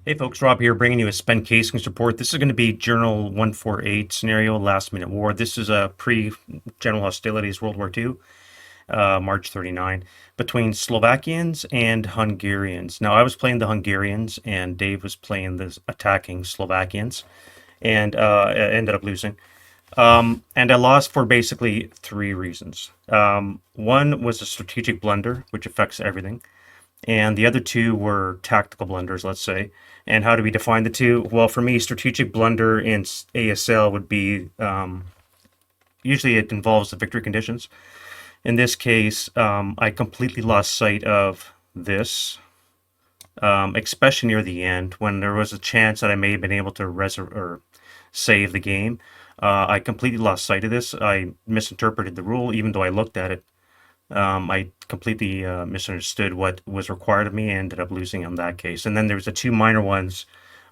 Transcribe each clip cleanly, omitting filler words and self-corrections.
Hey folks, Rob here bringing you a spent casings report. This is going to be Journal 148 scenario, Last Minute War. This is a pre-general hostilities World War II, March 39, between Slovakians and Hungarians. Now I was playing the Hungarians and Dave was playing the attacking Slovakians and ended up losing. And I lost for basically three reasons. One was a strategic blunder, which affects everything. And the other two were tactical blunders, let's say. And how do we define the two? Well, for me, strategic blunder in ASL would be usually it involves the victory conditions. In this case, I completely lost sight of this, especially near the end when there was a chance that I may have been able to or save the game. I completely lost sight of this. I misinterpreted the rule, even though I looked at it. I completely misunderstood what was required of me and ended up losing in that case. And then there's the two minor ones,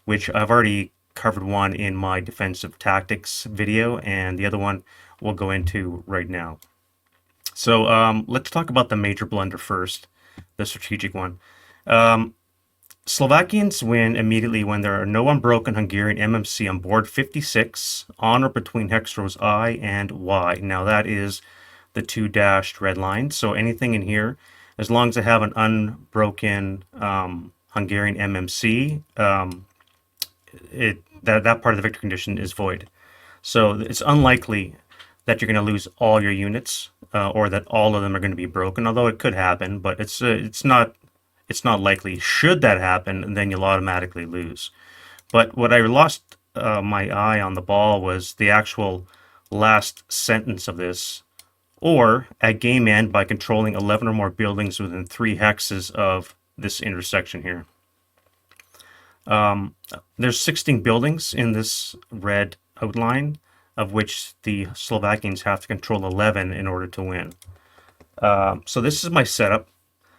which I've already covered one in my defensive tactics video, and the other one we'll go into right now. So let's talk about the major blunder first, the strategic one. Slovakians win immediately when there are no unbroken Hungarian MMC on board 56 on or between hex rows I and Y. Now that is the two dashed red lines. So anything in here, as long as I have an unbroken Hungarian MMC, that part of the victory condition is void. So it's unlikely that you're going to lose all your units or that all of them are going to be broken. Although it could happen, but it's not likely. Should that happen, then you'll automatically lose. But what I lost my eye on the ball was the actual last sentence of this. Or at game end by controlling 11 or more buildings within 3 hexes of this intersection here. There's 16 buildings in this red outline, of which the Slovakians have to control 11 in order to win. So this is my setup.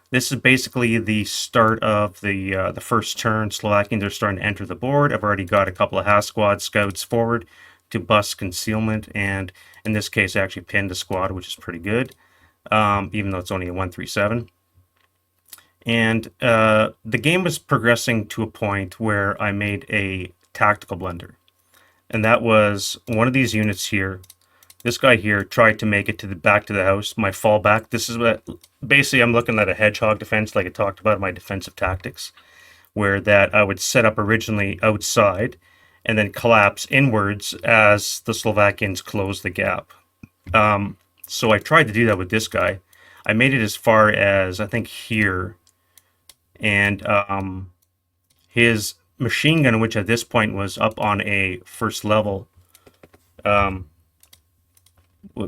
This is basically the start of the first turn. Slovakians are starting to enter the board. I've already got a couple of half squad scouts forward to bust concealment, and in this case I actually pinned a squad, which is pretty good, even though it's only a 137. And the game was progressing to a point where I made a tactical blunder, and that was one of these units here. This guy here tried to make it to the back to the house, my fallback. This is what basically I'm looking at a hedgehog defense, like I talked about in my defensive tactics, where that I would set up originally outside and then collapse inwards as the Slovakians close the gap. So I tried to do that with this guy. I made it as far as, I think, here. And his machine gun, which at this point was up on a first level,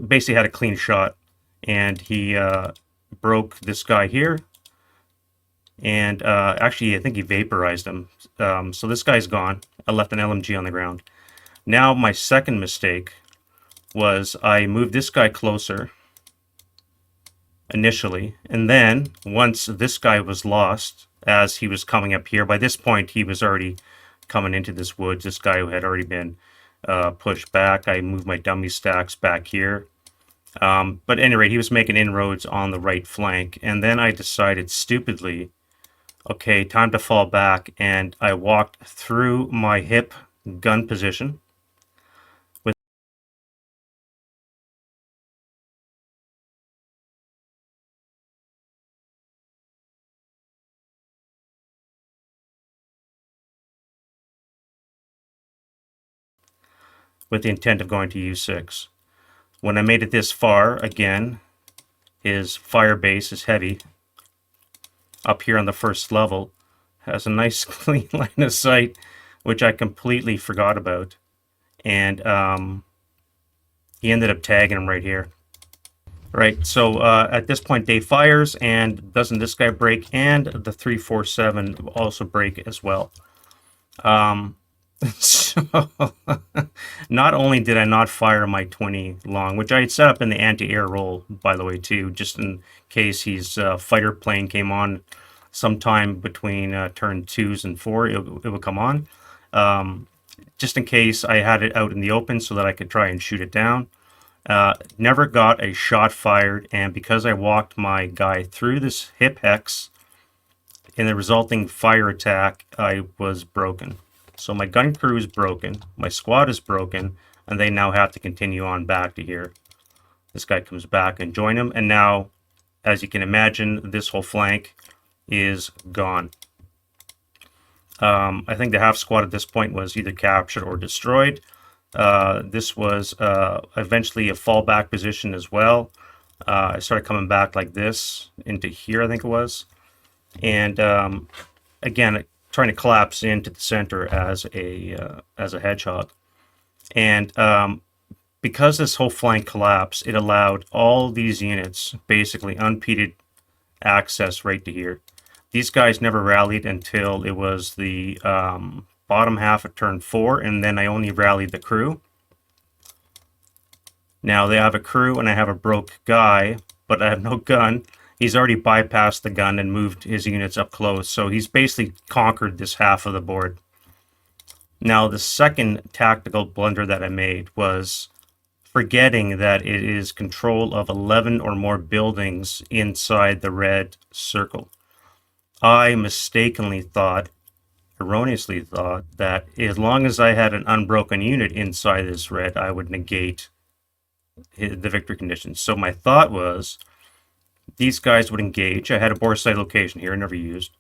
basically had a clean shot. And he broke this guy here. And actually, I think he vaporized him. So this guy's gone. I left an LMG on the ground. Now my second mistake was I moved this guy closer initially, and then once this guy was lost as he was coming up here, by this point he was already coming into this woods. This guy had already been pushed back. I moved my dummy stacks back here. But at any rate, he was making inroads on the right flank, and then I decided stupidly, okay, time to fall back, and I walked through my hip gun position with the intent of going to U6. When I made it this far, again, his fire base is heavy. Up here on the first level, has a nice clean line of sight, which I completely forgot about. And he ended up tagging him right here. Right, so at this point Dave fires, and doesn't this guy break, and the 347 also break as well. So not only did I not fire my 20 long, which I had set up in the anti-air role, by the way, too, just in case his fighter plane came on sometime between turn 2s and 4, it would come on. Just in case I had it out in the open so that I could try and shoot it down. Never got a shot fired, and because I walked my guy through this hip hex, in the resulting fire attack, I was broken. So my gun crew is broken, my squad is broken, and they now have to continue on back to here. This guy comes back and join him, and now, as you can imagine, this whole flank is gone. I think the half squad at this point was either captured or destroyed. This was eventually a fallback position as well. I started coming back like this into here, I think it was. And again, trying to collapse into the center as a hedgehog. And because this whole flank collapsed, it allowed all these units basically unimpeded access right to here. These guys never rallied until it was the bottom half of turn 4, and then I only rallied the crew. Now they have a crew and I have a broke guy, but I have no gun. He's already bypassed the gun and moved his units up close, so he's basically conquered this half of the board. Now the second tactical blunder that I made was forgetting that it is control of 11 or more buildings inside the red circle. I mistakenly thought, erroneously thought, that as long as I had an unbroken unit inside this red, I would negate the victory conditions. So my thought was these guys would engage. I had a bore site location here, never used.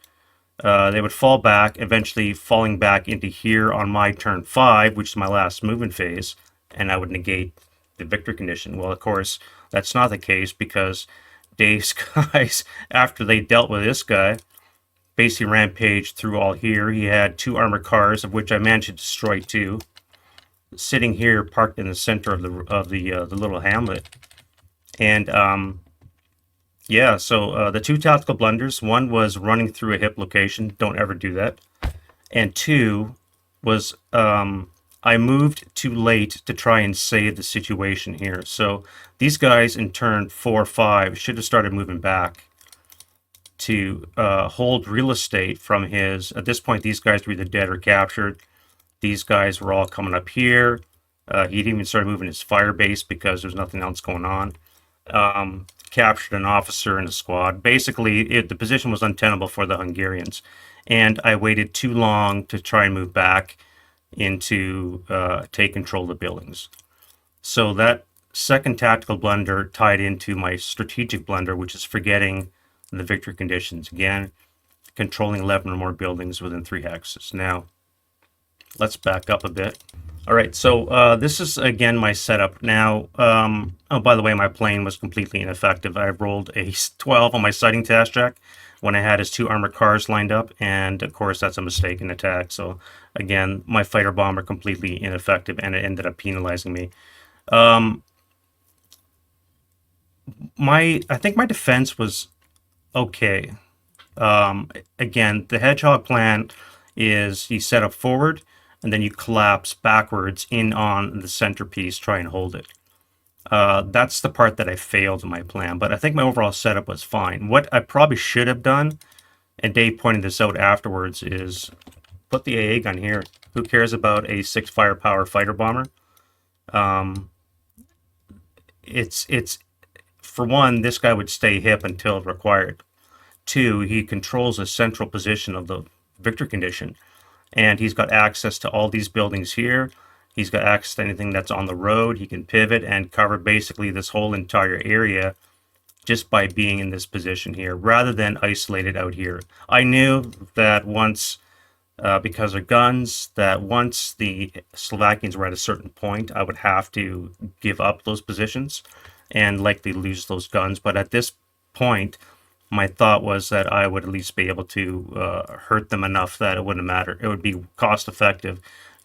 They would fall back, eventually falling back into here on my turn 5, which is my last movement phase, and I would negate the victory condition. Well, of course, that's not the case, because Dave's guys, after they dealt with this guy, basically rampaged through all here. He had 2 armored cars, of which I managed to destroy 2, sitting here parked in the center of the little hamlet. And yeah, so the 2 tactical blunders, one was running through a hip location, don't ever do that, and 2 was I moved too late to try and save the situation here. So these guys in turn 4-5 should have started moving back to hold real estate from his. At this point, these guys were either dead or captured. These guys were all coming up here. He'd even started moving his fire base because there's nothing else going on. Captured an officer in the squad. Basically, the position was untenable for the Hungarians. And I waited too long to try and move back into take control of the buildings. So that second tactical blunder tied into my strategic blunder, which is forgetting the victory conditions. Again, controlling 11 or more buildings within 3 hexes. Now, let's back up a bit. All right, so this is, again, my setup. Now, oh, by the way, my plane was completely ineffective. I rolled a 12 on my sighting task check when I had his 2 armored cars lined up, and, of course, that's a mistaken attack. So, again, my fighter bomber completely ineffective, and it ended up penalizing me. I think my defense was okay. Again, the hedgehog plan is you set up forward, and then you collapse backwards in on the centerpiece, try and hold it. That's the part that I failed in my plan, but I think my overall setup was fine. What I probably should have done, and Dave pointed this out afterwards, is put the AA gun here. Who cares about a 6 firepower fighter bomber? It's for one, this guy would stay hip until required. 2, he controls a central position of the victory condition. And he's got access to all these buildings here. He's got access to anything that's on the road. He can pivot and cover basically this whole entire area just by being in this position here, rather than isolated out here. I knew that once, because of guns, that once the Slovakians were at a certain point, I would have to give up those positions and likely lose those guns. But at this point, my thought was that I would at least be able to hurt them enough that it wouldn't matter. It would be cost effective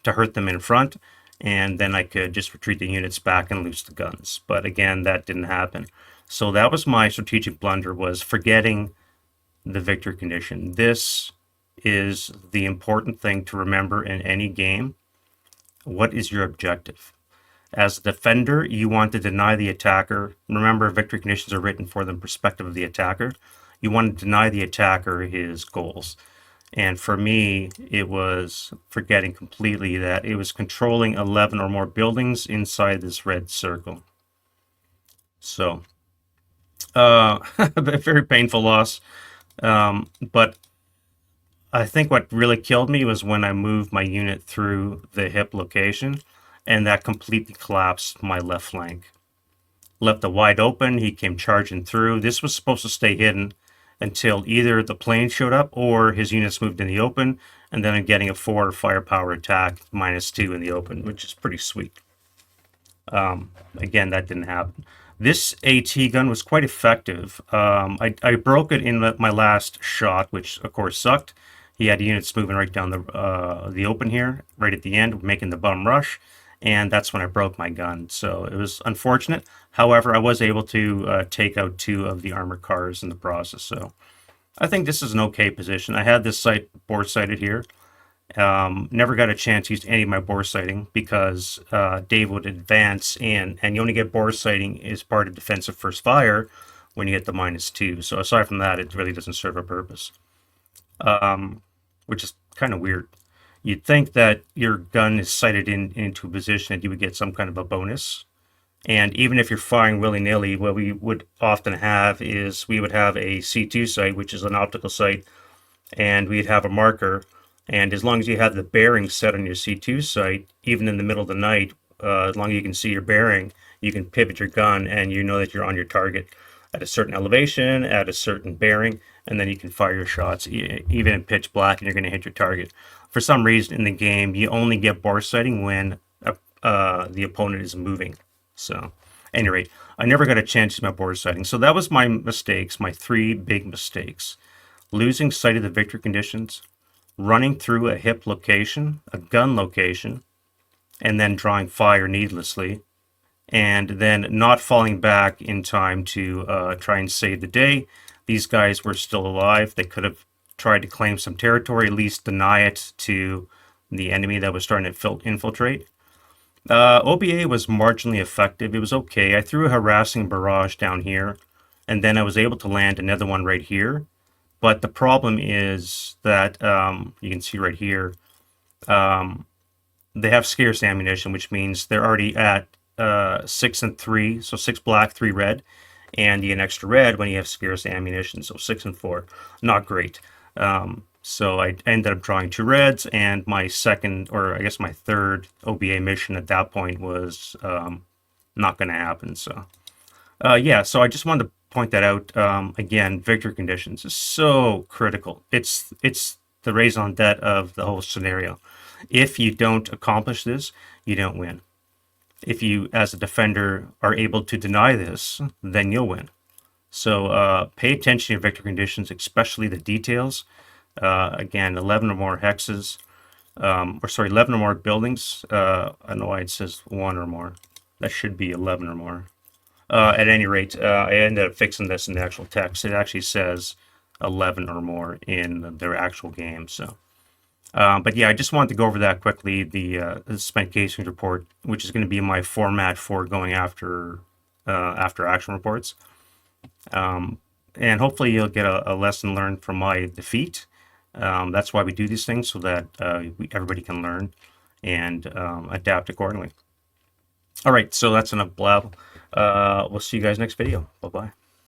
to hurt them in front, and then I could just retreat the units back and lose the guns. But again, that didn't happen. So that was my strategic blunder, was forgetting the victory condition. This is the important thing to remember in any game. What is your objective? As a defender, you want to deny the attacker. Remember, victory conditions are written for the perspective of the attacker. You want to deny the attacker his goals. And for me, it was forgetting completely that it was controlling 11 or more buildings inside this red circle. So, a very painful loss. But I think what really killed me was when I moved my unit through the hip location, and that completely collapsed my left flank. Left it wide open. He came charging through. This was supposed to stay hidden until either the plane showed up or his units moved in the open, and then I'm getting a 4 firepower attack -2 in the open, which is pretty sweet. Again, that didn't happen. This AT gun was quite effective. I broke it in my last shot, which of course sucked. He had units moving right down the open here, right at the end, making the bum rush, and that's when I broke my gun. So it was unfortunate. However, I was able to take out 2 of the armored cars in the process. So I think this is an okay position. I had this site board sighted here. Never got a chance to use any of my bore sighting because Dave would advance in, and you only get bore sighting as part of defensive first fire when you get the -2. So aside from that, it really doesn't serve a purpose, which is kind of weird. You'd think that your gun is sighted into a position that you would get some kind of a bonus. And even if you're firing willy-nilly, what we would often have is we would have a C2 sight, which is an optical sight, and we'd have a marker. And as long as you have the bearing set on your C2 sight, even in the middle of the night, as long as you can see your bearing, you can pivot your gun and you know that you're on your target at a certain elevation, at a certain bearing, and then you can fire your shots, even in pitch black, and you're going to hit your target. For some reason in the game, you only get bore sighting when the opponent is moving. So, at any rate, I never got a chance to use my bore sighting. So that was my mistakes, my 3 big mistakes. Losing sight of the victory conditions, running through a hip location, a gun location, and then drawing fire needlessly, and then not falling back in time to try and save the day. These guys were still alive. They could have tried to claim some territory, at least deny it to the enemy that was starting to infiltrate. OBA was marginally effective. It was okay. I threw a harassing barrage down here, and then I was able to land another one right here. But the problem is that you can see right here, they have scarce ammunition, which means they're already at 6 and 3, so 6 black, 3 red, and you get an extra red when you have scarce ammunition, so 6 and 4. Not great. So I ended up drawing 2 reds, and my second, or I guess my third OBA mission at that point was not going to happen. So yeah, so I just wanted to point that out. Again, victory conditions is so critical. It's the raison d'etre of the whole scenario. If you don't accomplish this, you don't win. If you, as a defender, are able to deny this, then you'll win. So pay attention to victory conditions, especially the details. Again, 11 or more hexes, 11 or more buildings. I don't know why it says 1 or more. That should be 11 or more. At any rate, I ended up fixing this in the actual text. It actually says 11 or more in their actual game. So, but yeah, I just wanted to go over that quickly. The spent casings report, which is going to be my format for going after action reports, and hopefully you'll get a lesson learned from my defeat. That's why we do these things, so that everybody can learn and adapt accordingly. All right, so that's enough blab. We'll see you guys next video. Bye-bye.